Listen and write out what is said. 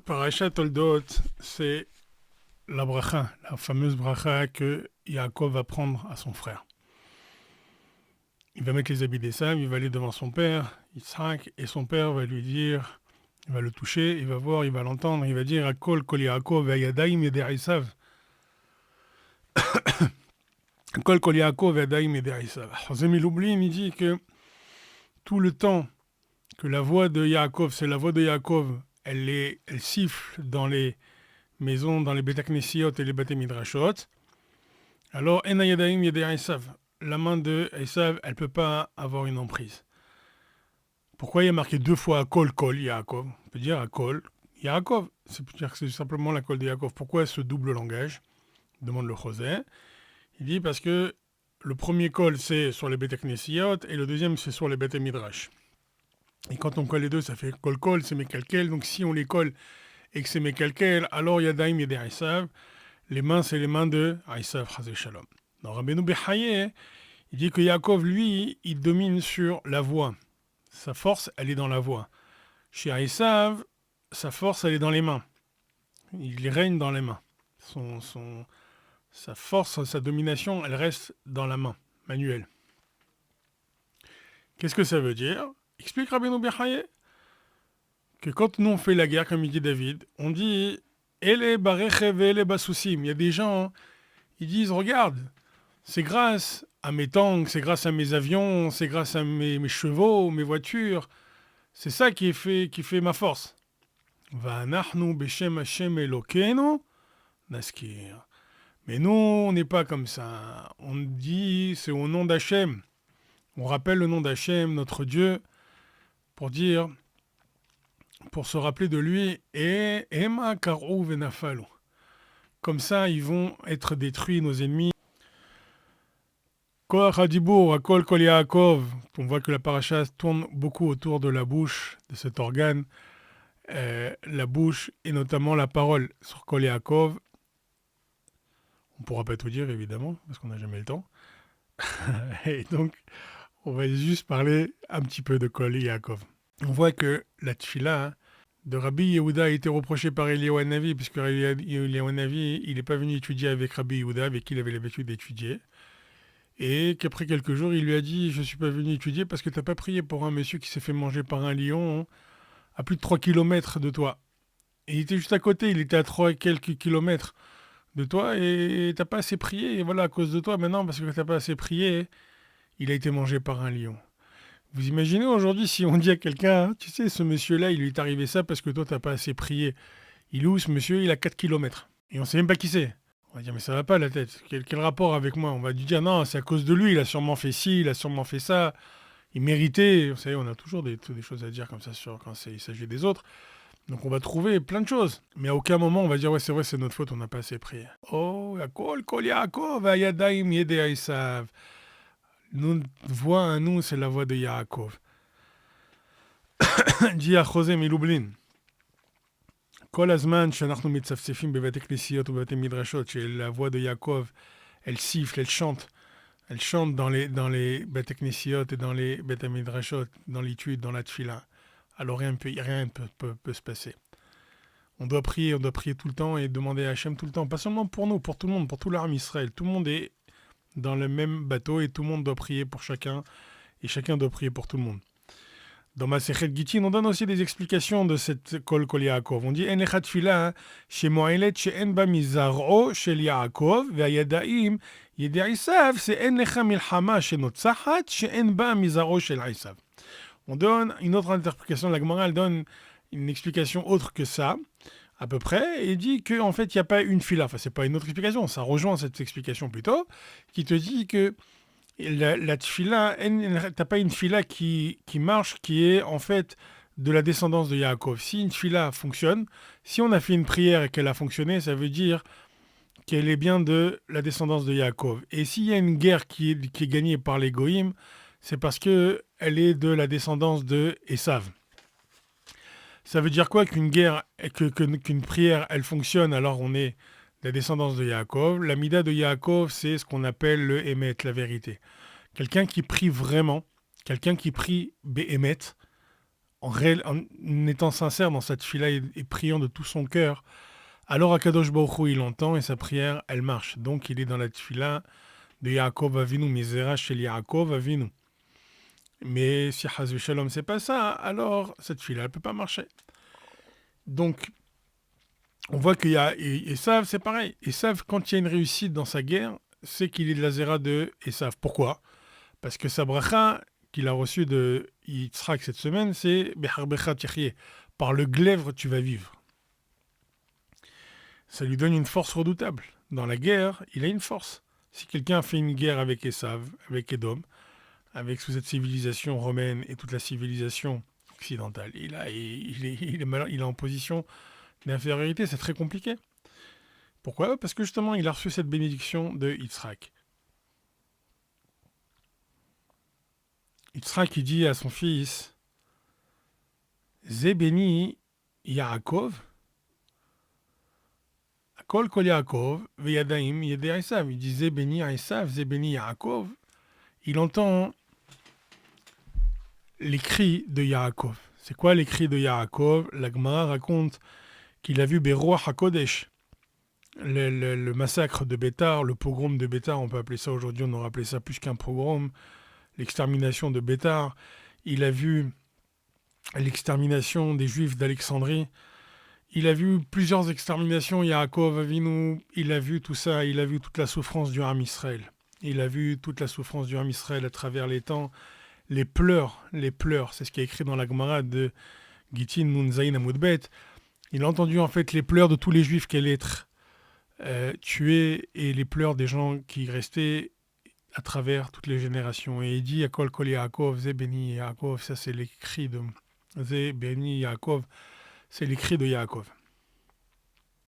Parashat Toldot, c'est la bracha, la fameuse bracha que Yaakov va prendre à son frère. Il va mettre les habits des sables, il va aller devant son père, Yitzhak, et son père va lui dire, il va le toucher, il va voir, il va l'entendre, il va dire Akol kol Yaakov ve'yadayim yedei Esav. Akol kol Yaakov ve'yadayim yedei Esav. Chazé Miloublin, il dit que tout le temps que la voix de Yaakov, c'est la voix de Yaakov, elle siffle dans les maisons, dans les Beit Knesiot et les Beit Midrashot, alors En Yadayim Yedei Esav, la main de Esav, elle ne peut pas avoir une emprise. Pourquoi il y a marqué deux fois Akol Kol Yaakov? On peut dire Akol Yaakov, c'est-à-dire que c'est simplement la Kol de Yaakov. Pourquoi ce double langage? Demande le Chosé. Il dit parce que le premier Kol c'est sur les Beit Knesiot et le deuxième c'est sur les Beit Midrash. Et quand on colle les deux, ça fait Kol-Kol, c'est Mekalkel. Donc si on les colle et que c'est Mekalkel, alors Yadaim Yedei Esav. Les mains, c'est les mains de Esav, Chazé Shalom. Dans Rabbeinu Bechaye, il dit que Yaakov, lui, il domine sur la voix. Sa force, elle est dans la voix. Chez Esav, sa force, elle est dans les mains. Il règne dans les mains. Sa force, sa domination, elle reste dans la main, manuelle. Qu'est-ce que ça veut dire? Explique Rabbeinu Bechaye que quand nous on fait la guerre, comme il dit David, on dit Ele barechev ele basusim. Il y a des gens, ils disent regarde, c'est grâce à mes tanks, c'est grâce à mes avions, c'est grâce à mes chevaux, mes voitures. C'est ça qui fait ma force. Va'anachnu beshem Hashem Elokeinu naskir. Mais nous, on n'est pas comme ça. On dit c'est au nom d'Hachem. On rappelle le nom d'Hachem, notre Dieu, pour se rappeler de lui, et Ema Karou Venafalu. Comme ça, ils vont être détruits, nos ennemis. Koach Hadibour, Akol Kol Yaakov. On voit que la paracha tourne beaucoup autour de la bouche, de cet organe, la bouche et notamment la parole sur Kol Yaakov. On ne pourra pas tout dire, évidemment, parce qu'on n'a jamais le temps. Et donc, on va juste parler un petit peu de Kol Yaakov. On voit que la tfila de Rabbi Yehuda a été reprochée par Eliyahu Hanavi, puisque Eliyahu Hanavi, il n'est pas venu étudier avec Rabbi Yehuda, avec qui il avait l'habitude d'étudier. Et qu'après quelques jours, il lui a dit « Je ne suis pas venu étudier parce que tu n'as pas prié pour un monsieur qui s'est fait manger par un lion à plus de 3 kilomètres de toi. Et il était juste à côté, il était à 3 et quelques kilomètres de toi et tu n'as pas assez prié. Et voilà, à cause de toi, maintenant, parce que tu n'as pas assez prié, il a été mangé par un lion. » Vous imaginez aujourd'hui si on dit à quelqu'un, tu sais, ce monsieur-là, il lui est arrivé ça parce que toi, t'as pas assez prié. Il est où ce monsieur? Il a 4 kilomètres. Et on sait même pas qui c'est. On va dire, mais ça va pas la tête. Quel rapport avec moi? On va lui dire, non, c'est à cause de lui, il a sûrement fait ci, il a sûrement fait ça. Il méritait. Vous savez, on a toujours des choses à dire comme ça quand il s'agit des autres. Donc on va trouver plein de choses. Mais à aucun moment, on va dire, ouais, c'est vrai, c'est notre faute, on n'a pas assez prié. Oh, Yakol, Kol Yaakov, Yadayim Yedei Esav. Nous, voix à nous, c'est la voix de Yaakov. dit à Chosé Miloublin. Kol הזמן שאנחנו מצפצפים בבתי כנסיות ובבתי מדרשות, la voix de Yaakov, elle siffle, elle chante dans les beit knesiot et dans les beit midrashot, dans l'étude, dans la tfila. Alors rien ne peut se passer. On doit prier tout le temps et demander à Hachem tout le temps, pas seulement pour nous, pour tout le monde, pour tout l'Arm Israël. Tout le monde est dans le même bateau et tout le monde doit prier pour chacun et chacun doit prier pour tout le monde. Dans ma Sechet Gittin, on donne aussi des explications de cette Kol Kol Yaakov. On dit En echad tfila shemoelet she'en ba mizar'o shel Yaakov ve'yadaim yedei Esav c'est en lecha milchama shenotzachat she'en ba mizar'o shel Esav. On donne une autre interprétation. La Gemara, elle donne une explication autre que ça, à peu près, et dit qu'en fait, il n'y a pas une fila. Enfin, c'est pas une autre explication, ça rejoint cette explication plutôt, qui te dit que la tfila, t'as pas une fila qui marche, qui est en fait de la descendance de Yaakov. Si une tfila fonctionne, si on a fait une prière et qu'elle a fonctionné, ça veut dire qu'elle est bien de la descendance de Yaakov. Et s'il y a une guerre qui est gagnée par les Goïm, c'est parce qu'elle est de la descendance de Esav. Ça veut dire quoi qu'une guerre, qu'une prière, elle fonctionne, alors on est la descendance de Yaakov. La mida de Yaakov, c'est ce qu'on appelle le Emet, la vérité. Quelqu'un qui prie vraiment, quelqu'un qui prie Be'emet, en étant sincère dans sa tefila et priant de tout son cœur, alors Akadosh Baruch Hu, il entend et sa prière, elle marche. Donc il est dans la tefila de Yaakov Avinu, Mizera shel Yaakov Avinu. Mais si Chas Shalom c'est pas ça, alors cette tefila elle peut pas marcher. Donc on voit qu'il y a Esav, c'est pareil. Esav, quand il y a une réussite dans sa guerre, c'est qu'il est de la zéra de Esav. Pourquoi? Parce que sa bracha qu'il a reçue de Yitzhak cette semaine, c'est Beharbecha Tichye. Par le glaive, tu vas vivre. Ça lui donne une force redoutable. Dans la guerre, il a une force. Si quelqu'un fait une guerre avec Esav, avec Edom, avec sous cette civilisation romaine et toute la civilisation occidentale, il est en position d'infériorité, c'est très compliqué. Pourquoi? Parce que justement, il a reçu cette bénédiction de Yitzhak. Yitzhak, il dit à son fils, Zé béni Yaakov, Kol Kol Yaakov, Veyadaim Yedei Esav. Il dit Zé béni Esav, Zé béni Yaakov. Il entend les cris de Yaakov. C'est quoi les cris de Yaakov? La Gemara raconte qu'il a vu Beruach HaKodesh, le massacre de Bétar, le pogrom de Bétar, on peut appeler ça aujourd'hui, on aurait appelé ça plus qu'un pogrom, l'extermination de Bétar. Il a vu l'extermination des Juifs d'Alexandrie. Il a vu plusieurs exterminations, Yaakov Avinu, il a vu tout ça, il a vu toute la souffrance du Ham Israël. Il a vu toute la souffrance du Ham Israël à travers les temps, les pleurs, c'est ce qui est écrit dans la Gemara de Gittin Nunzaïn Amoudbet. Il a entendu en fait les pleurs de tous les Juifs qui allaient être tués et les pleurs des gens qui restaient à travers toutes les générations. Et il dit Akol Kol Yaakov, Zé Béni Yaakov, ça c'est les cris de Zé Béni Yaakov, c'est les cris de Yaakov.